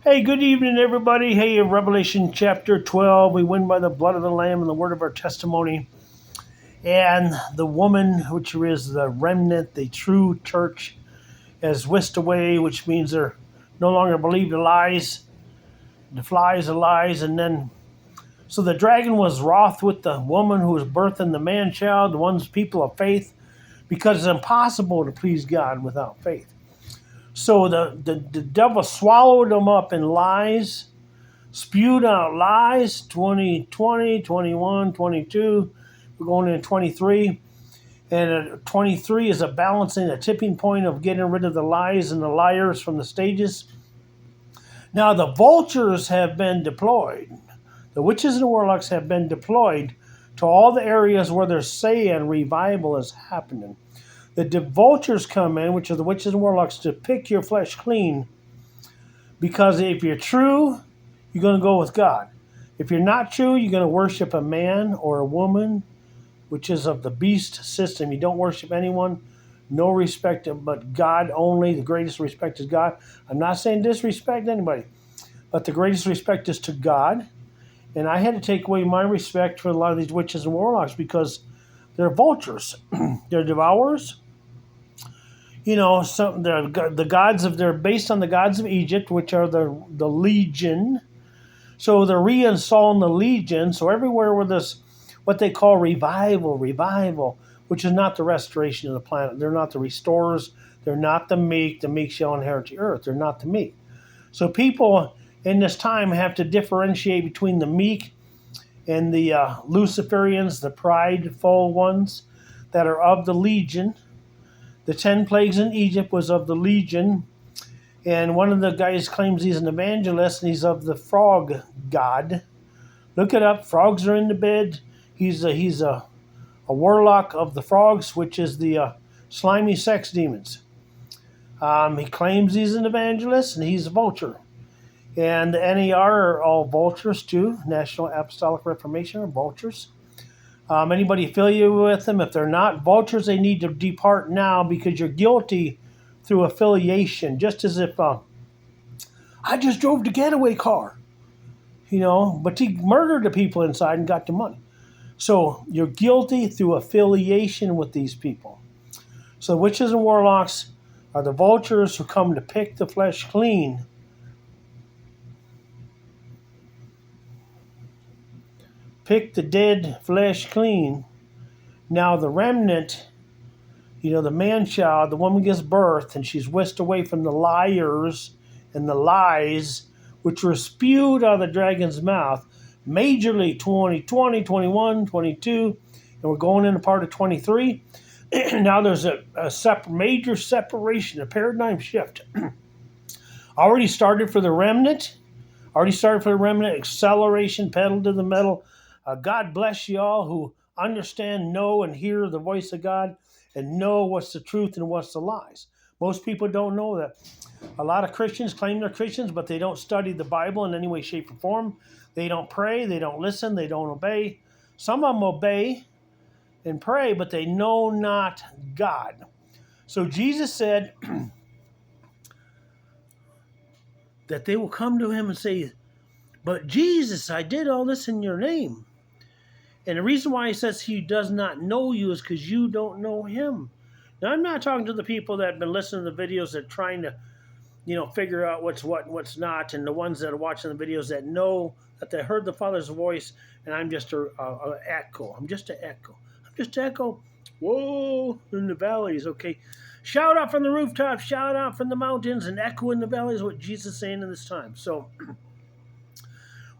Hey, good evening, everybody. Hey, in Revelation chapter 12, we win by the blood of the Lamb and the word of our testimony. And the woman, which is the remnant, the true church, is whisked away, which means they're no longer believe the lies, the flies, the lies. And then, so the dragon was wroth with the woman who was birthing the man child, the one's people of faith, because it's impossible to please God without faith. So the devil swallowed them up in lies, spewed out lies. 2020, 21, 22. We're going into 23. And 23 is a balancing, a tipping point of getting rid of the lies and the liars from the stages. Now the vultures have been deployed. The witches and warlocks have been deployed to all the areas where they're saying revival is happening. The vultures come in, which are the witches and warlocks, to pick your flesh clean. Because if you're true, you're going to go with God. If you're not true, you're going to worship a man or a woman, which is of the beast system. You don't worship anyone, no respect but God only. The greatest respect is God. I'm not saying disrespect anybody, but the greatest respect is to God. And I had to take away my respect for a lot of these witches and warlocks because they're vultures. They're devourers. You know, the gods of they're based on the gods of Egypt, which are the legion. So they're reinstalling the legion. So everywhere where this, what they call revival, which is not the restoration of the planet. They're not the restorers. They're not the meek. The meek shall inherit the earth. They're not the meek. So people in this time have to differentiate between the meek and the Luciferians, the prideful ones that are of the legion. The 10 plagues in Egypt was of the legion. And one of the guys claims he's an evangelist and he's of the frog god. Look it up. Frogs are in the bed. He's a warlock of the frogs, which is the slimy sex demons. He claims he's an evangelist and he's a vulture. And the NER are all vultures too. National Apostolic Reformation are vultures. Anybody affiliated with them, if they're not vultures, they need to depart now because you're guilty through affiliation. Just as if I just drove the getaway car, but he murdered the people inside and got the money. So you're guilty through affiliation with these people. So witches and warlocks are the vultures who come to pick the flesh clean. Pick the dead flesh clean. Now the remnant, the man-child, the woman gives birth, and she's whisked away from the liars and the lies, which were spewed out of the dragon's mouth, majorly 2020, 21, 22, and we're going into part of 23. Now there's a major separation, a paradigm shift. Already started for the remnant, acceleration, pedal to the metal. God bless you all who understand, know, and hear the voice of God and know what's the truth and what's the lies. Most people don't know that. A lot of Christians claim they're Christians, but they don't study the Bible in any way, shape, or form. They don't pray, they don't listen, they don't obey. Some of them obey and pray, but they know not God. So Jesus said that they will come to him and say, but Jesus, I did all this in your name. And the reason why he says he does not know you is because you don't know him. Now, I'm not talking to the people that have been listening to the videos that are trying to, figure out what's what and what's not, and the ones that are watching the videos that know that they heard the Father's voice, and I'm just an echo. I'm just an echo. Whoa, in the valleys, okay. Shout out from the rooftops, shout out from the mountains, and echo in the valleys what Jesus is saying in this time. So,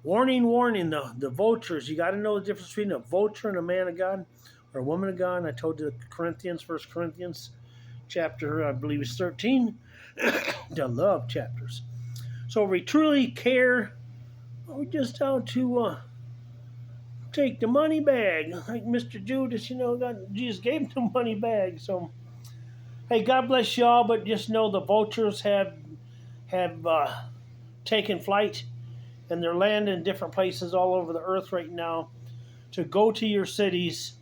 warning, the vultures. You got to know the difference between a vulture and a man of God or a woman of God. And I told you Corinthians, 1 Corinthians chapter, I believe it's 13. The love chapters. So we truly care. We're just out to take the money bag. Like Mr. Judas, Jesus gave him the money bag. So, hey, God bless y'all. But just know the vultures have taken flight. And they're landing in different places all over the earth right now to go to your cities.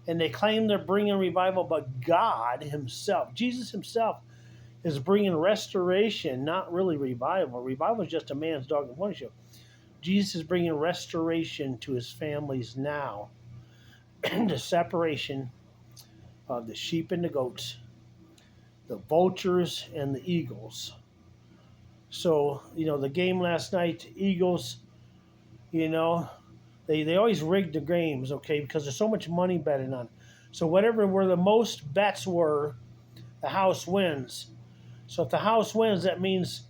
And they claim they're bringing revival, but God himself, Jesus himself, is bringing restoration, not really revival. Revival is just a man's dog and pony show. Jesus is bringing restoration to his families now. The separation of the sheep and the goats, the vultures and the eagles. So, the game last night, Eagles, you know, they always rig the games, okay, because there's so much money betting on. So whatever where the most bets were, the house wins. So if the house wins, that means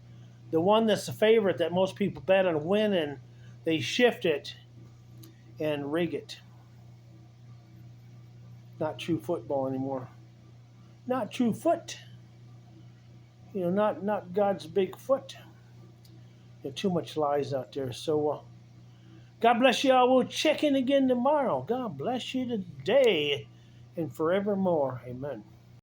the one that's the favorite that most people bet on winning, they shift it and rig it. Not true football anymore. Not true foot. Not God's big foot. There's too much lies out there. So God bless you all. We'll check in again tomorrow. God bless you today and forevermore. Amen.